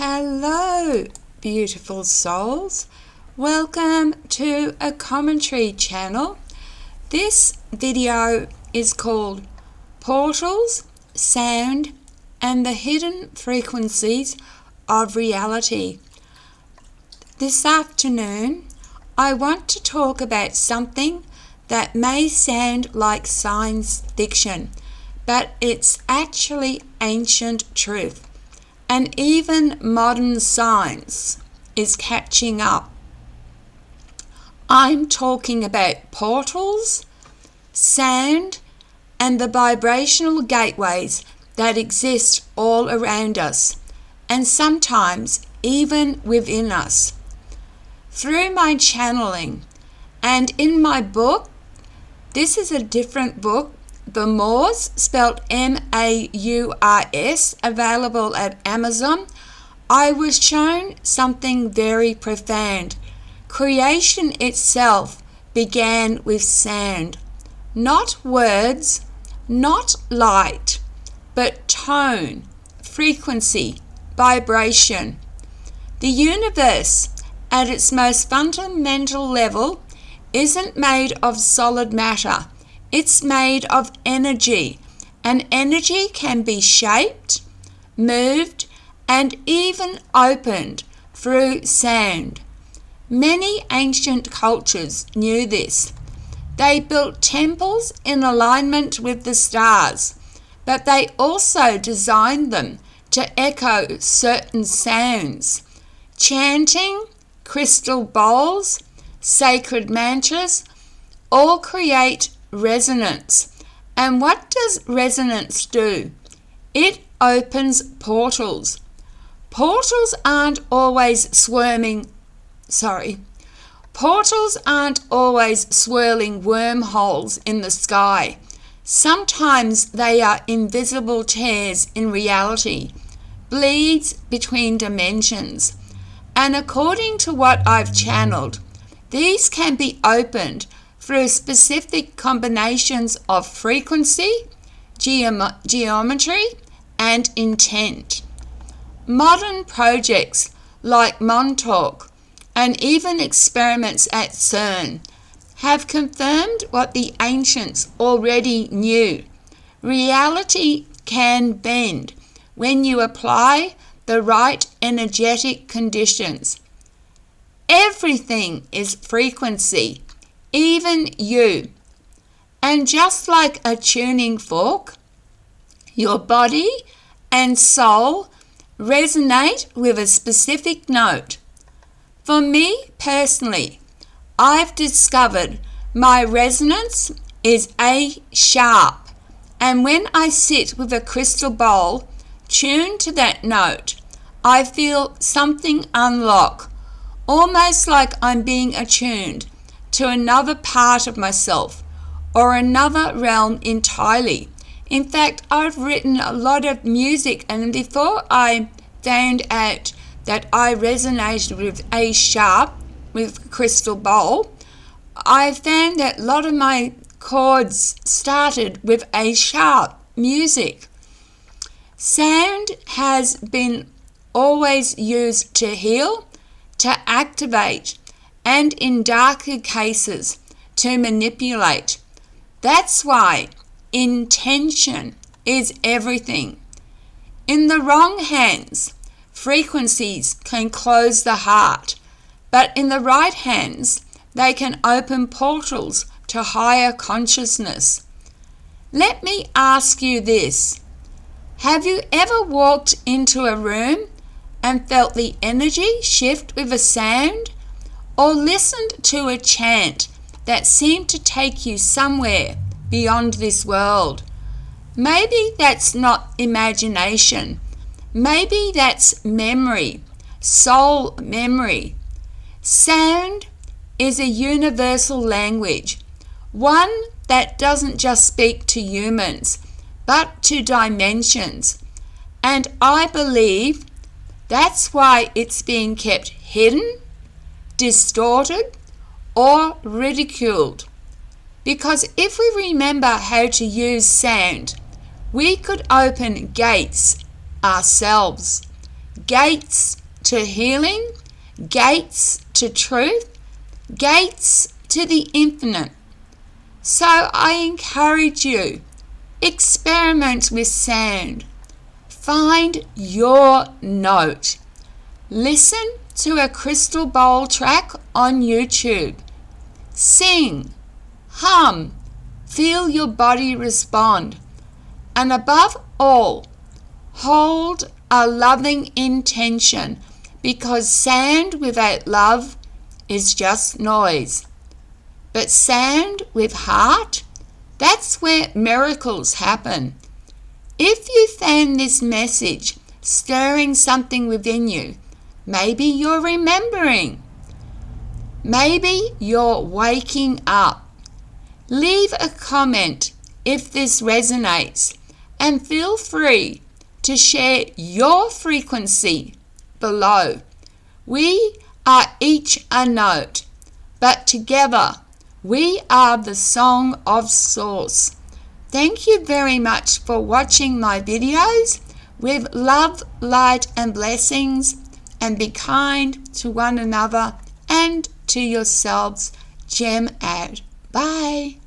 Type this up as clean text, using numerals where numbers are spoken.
Hello, beautiful souls. Welcome to a commentary channel. This video is called Portals, Sound, and the Hidden Frequencies of Reality. This afternoon, I want to talk about something that may sound like science fiction, but it's actually ancient truth. And even modern science is catching up. I'm talking about portals, sound, and the vibrational gateways that exist all around us, and sometimes even within us. Through my channeling and in my book, this is a different book, The Moors, spelled M-A-U-R-S, available at Amazon, I was shown something very profound. Creation itself began with sound. Not words, not light, but tone, frequency, vibration. The universe, at its most fundamental level, isn't made of solid matter. It's made of energy, and energy can be shaped, moved, and even opened through sound. Many ancient cultures knew this. They built temples in alignment with the stars, but they also designed them to echo certain sounds. Chanting, crystal bowls, sacred mantras all create resonance. And what does resonance do? It opens portals. Portals aren't always swirling wormholes in the sky. Sometimes they are invisible tears in reality, bleeds between dimensions. And according to what I've channeled, these can be opened through specific combinations of frequency, geometry, and intent. Modern projects like Montauk and even experiments at CERN have confirmed what the ancients already knew. Reality can bend when you apply the right energetic conditions. Everything is frequency, even you. And just like a tuning fork, your body and soul resonate with a specific note. For me personally, I've discovered my resonance is A sharp, and when I sit with a crystal bowl tuned to that note, I feel something unlock, almost like I'm being attuned to another part of myself or another realm entirely. In fact, I've written a lot of music, and before I found out that I resonated with A sharp, with crystal bowl, I found that a lot of my chords started with A sharp music. Sound has been always used to heal, to activate, and in darker cases, to manipulate. That's why intention is everything. In the wrong hands, frequencies can close the heart, but in the right hands, they can open portals to higher consciousness. Let me ask you this. Have you ever walked into a room and felt the energy shift with a sound, or listened to a chant that seemed to take you somewhere beyond this world? Maybe that's not imagination. Maybe that's memory, soul memory. Sound is a universal language, one that doesn't just speak to humans, but to dimensions. And I believe that's why it's being kept hidden, distorted, or ridiculed. Because if we remember how to use sound, we could open gates ourselves. gates to healing, gates to truth, gates to the infinite. So I encourage you, experiment with sound. Find your note. Listen to a Crystal Bowl track on YouTube. Sing, hum, feel your body respond. And above all, hold a loving intention, because sound without love is just noise. But sound with heart, that's where miracles happen. If you found this message stirring something within you, maybe you're remembering, maybe you're waking up, leave a comment if this resonates, and feel free to share your frequency below. We are each a note, but together we are the song of Source. Thank you very much for watching my videos. With love, light and blessings, and be kind to one another and to yourselves. Gem out. Bye.